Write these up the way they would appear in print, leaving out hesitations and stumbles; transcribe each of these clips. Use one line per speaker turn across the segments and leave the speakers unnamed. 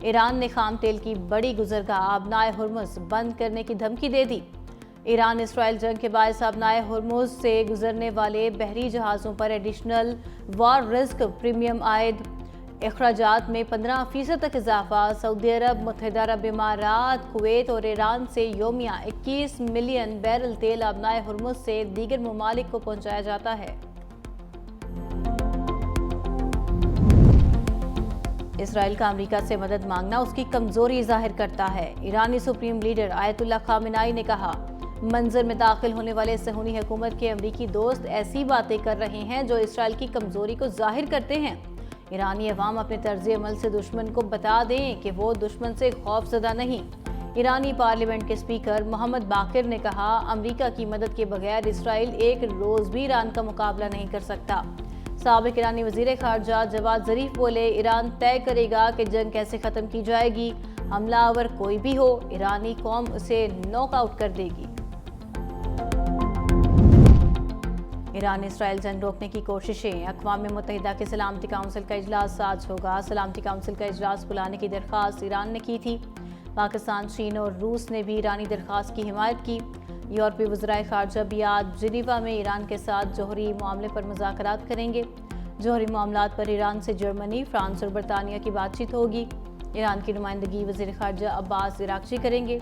ایران نے خام تیل کی بڑی گزرگاہ آبنائے ہرمز بند کرنے کی دھمکی دے دی۔ ایران اسرائیل جنگ کے باعث آبنائے ہرمز سے گزرنے والے بحری جہازوں پر ایڈیشنل وار رسک پریمیم عائد اخراجات میں 15% تک اضافہ۔ سعودی عرب، متحدہ عرب امارات، کویت اور ایران سے یومیہ 21 ملین بیرل تیل آبنائے ہرمز سے دیگر ممالک کو پہنچایا جاتا ہے۔ اسرائیل کا امریکہ سے مدد مانگنا اس کی کمزوری ظاہر کرتا ہے۔ ایرانی سپریم لیڈر آیت اللہ خامنائی نے کہا، منظر میں داخل ہونے والے صہیونی حکومت کے امریکی دوست ایسی باتیں کر رہے ہیں جو اسرائیل کی کمزوری کو ظاہر کرتے ہیں۔ ایرانی عوام اپنے طرز عمل سے دشمن کو بتا دیں کہ وہ دشمن سے خوف زدہ نہیں۔ ایرانی پارلیمنٹ کے سپیکر محمد باقر نے کہا، امریکہ کی مدد کے بغیر اسرائیل ایک روز بھی ایران کا مقابلہ نہیں کر سکتا۔ سابق ایرانی وزیر خارجہ جواد ظریف بولے، ایران طے کرے گا کہ جنگ کیسے ختم کی جائے گی، حملہ آور کوئی بھی ہو، ایرانی قوم اسے ناک آؤٹ کر دے گی۔ ایران اسرائیل جنگ روکنے کی کوششیں، اقوام متحدہ کے سلامتی کونسل کا اجلاس آج ہوگا۔ سلامتی کونسل کا اجلاس بلانے کی درخواست ایران نے کی تھی۔ پاکستان، چین اور روس نے بھی ایرانی درخواست کی حمایت کی۔ یورپی وزرائے خارجہ بھی آج جنیوا میں ایران کے ساتھ جوہری معاملے پر مذاکرات کریں گے۔ جوہری معاملات پر ایران سے جرمنی، فرانس اور برطانیہ کی بات چیت ہوگی۔ ایران کی نمائندگی وزیر خارجہ عباس عراقچی کریں گے۔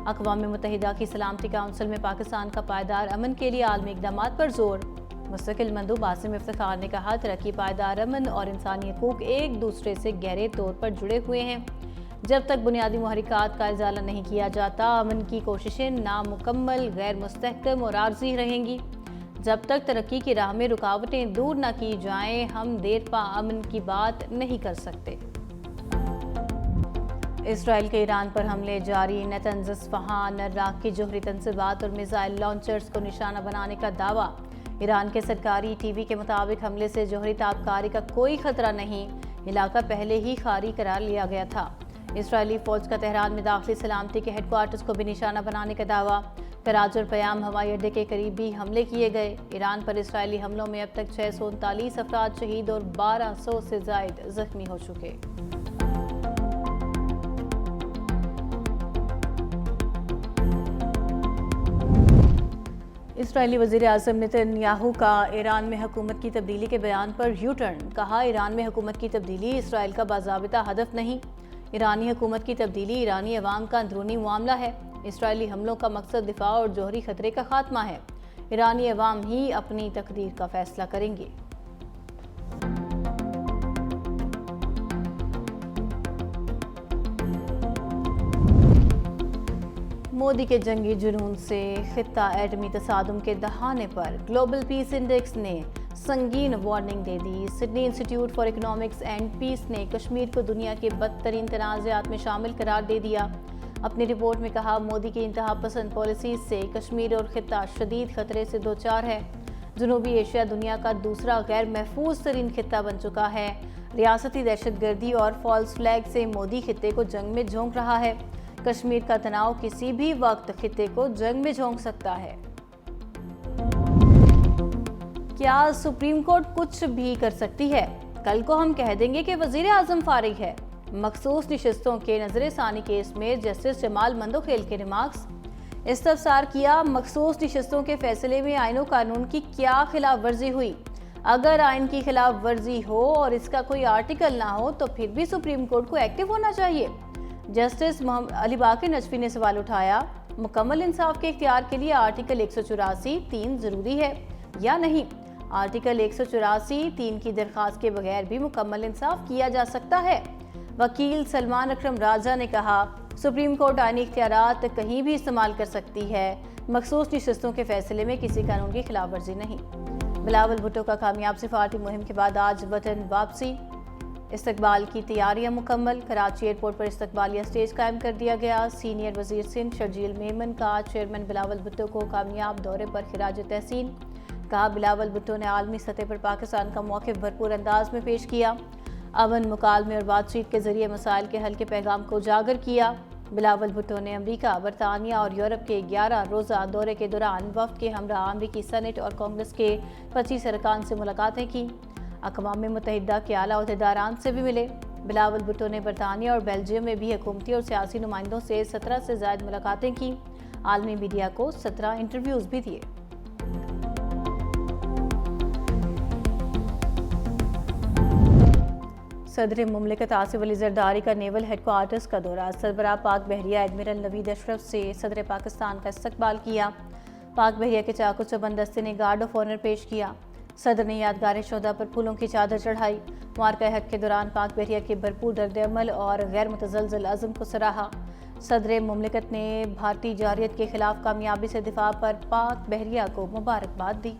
اقوام متحدہ کی سلامتی کونسل میں پاکستان کا پائیدار امن کے لیے عالمی اقدامات پر زور۔ مستقل مندوب عاصم افتخار نے کہا، ترقی، پائیدار امن اور انسانی حقوق ایک دوسرے سے گہرے طور پر جڑے ہوئے ہیں۔ جب تک بنیادی محرکات کا ازالہ نہیں کیا جاتا، امن کی کوششیں نامکمل، غیر مستحکم اور عارضی رہیں گی۔ جب تک ترقی کی راہ میں رکاوٹیں دور نہ کی جائیں، ہم دیر پا امن کی بات نہیں کر سکتے۔ اسرائیل کے ایران پر حملے جاری، نتنز اصفہان، عراق کی جوہری تنصیبات اور میزائل لانچرز کو نشانہ بنانے کا دعویٰ۔ ایران کے سرکاری ٹی وی کے مطابق حملے سے جوہری تابکاری کا کوئی خطرہ نہیں، علاقہ پہلے ہی خالی قرار لیا گیا تھا۔ اسرائیلی فوج کا تہران میں داخلی سلامتی کے ہیڈ کوارٹرز کو بھی نشانہ بنانے کا دعویٰ۔ کراچی اور پیام ہوائی اڈے کے قریب بھی حملے کیے گئے۔ ایران پر اسرائیلی حملوں میں اب تک 639 افراد شہید اور 1200 سے زائد زخمی ہو چکے۔ اسرائیلی وزیر اعظم نیتن یاہو کا ایران میں حکومت کی تبدیلی کے بیان پر یو ٹرن، کہا، ایران میں حکومت کی تبدیلی اسرائیل کا باضابطہ ہدف نہیں۔ ایرانی حکومت کی تبدیلی ایرانی عوام کا اندرونی معاملہ ہے۔ اسرائیلی حملوں کا مقصد دفاع اور جوہری خطرے کا خاتمہ ہے۔ ایرانی عوام ہی اپنی تقدیر کا فیصلہ کریں گے۔ مودی کے جنگی جنون سے خطہ ایٹمی تصادم کے دہانے پر گلوبل پیس انڈیکس نے سنگین warning they the. Sydney institute for economics and peace نے کشمیر کو دنیا کے بدترین تنازعات میں شامل قرار دے دیا۔ اپنی رپورٹ میں کہا، مودی کی انتہا پسند پالیسیز سے کشمیر اور خطہ شدید خطرے سے دوچار ہے۔ جنوبی ایشیا دنیا کا دوسرا غیر محفوظ ترین خطہ بن چکا ہے۔ ریاستی دہشت گردی اور فالس فلیگ سے مودی خطے کو جنگ میں جھونک رہا ہے۔ کشمیر کا تناؤ کسی بھی وقت خطے کو جنگ میں جھونک سکتا ہے۔ کیا سپریم کورٹ کچھ بھی کر سکتی ہے؟ کل کو ہم کہہ دیں گے کہ وزیر اعظم فارغ ہے۔ مخصوص نشستوں کے نظر ثانی کیس میں جسٹس جمال مندوخیل کے ریمارکس۔ استفسار کیا، مخصوص نشستوں کے فیصلے میں آئین و قانون کی کیا خلاف ورزی ہوئی؟ اگر آئین کی خلاف ورزی ہو اور اس کا کوئی آرٹیکل نہ ہو تو پھر بھی سپریم کورٹ کو ایکٹیو ہونا چاہیے۔ جسٹس علی باقر نجفی نے سوال اٹھایا، مکمل انصاف کے اختیار کے لیے آرٹیکل 184(3) ضروری ہے یا نہیں؟ آرٹیکل 184(3) کی درخواست کے بغیر بھی مکمل انصاف کیا جا سکتا ہے۔ وکیل سلمان اکرم راجہ نے کہا، سپریم کورٹ آئینی اختیارات کہیں بھی استعمال کر سکتی ہے، مخصوص نشستوں کے فیصلے میں کسی قانون کی خلاف ورزی نہیں۔ بلاول بھٹو کا کامیاب سفارتی مہم کے بعد آج وطن واپسی۔ استقبال کی تیاریاں مکمل، کراچی ایئرپورٹ پر استقبالیہ سٹیج قائم کر دیا گیا۔ سینئر وزیر سندھ شرجیل میمن کا چیئرمین بلاول بھٹو کو کامیاب دورے پر خراج تحسین۔ کہا، بلاول بھٹو نے عالمی سطح پر پاکستان کا موقف بھرپور انداز میں پیش کیا، امن، مکالمے اور بات چیت کے ذریعے مسائل کے حل کے پیغام کو اجاگر کیا۔ بلاول بھٹو نے امریکہ، برطانیہ اور یورپ کے 11 روزہ دورے کے دوران وفد کے ہمراہ امریکی سینٹ اور کانگریس کے 25 ارکان سے ملاقاتیں کی۔ اقوام متحدہ کے اعلیٰ عہدیداران سے بھی ملے۔ بلاول بھٹو نے برطانیہ اور بیلجیم میں بھی حکومتی اور سیاسی نمائندوں سے 17 سے زائد ملاقاتیں کی، عالمی میڈیا کو 17 انٹرویوز بھی دیے۔ صدر مملکت آصف علی زرداری کا نیول ہیڈ کوارٹرز کا دورہ، سربراہ پاک بحریہ ایڈمرل نوید اشرف سے صدر پاکستان کا استقبال کیا۔ پاک بحریہ کے چاقو چبند دستے نے گارڈ آف آنر پیش کیا۔ صدر نے یادگار شہداء پر پھولوں کی چادر چڑھائی۔ معرکہ حق کے دوران پاک بحریہ کے بھرپور رد عمل اور غیر متزلزل عزم کو سراہا۔ صدر مملکت نے بھارتی جارحیت کے خلاف کامیابی سے دفاع پر پاک بحریہ کو مبارکباد دی۔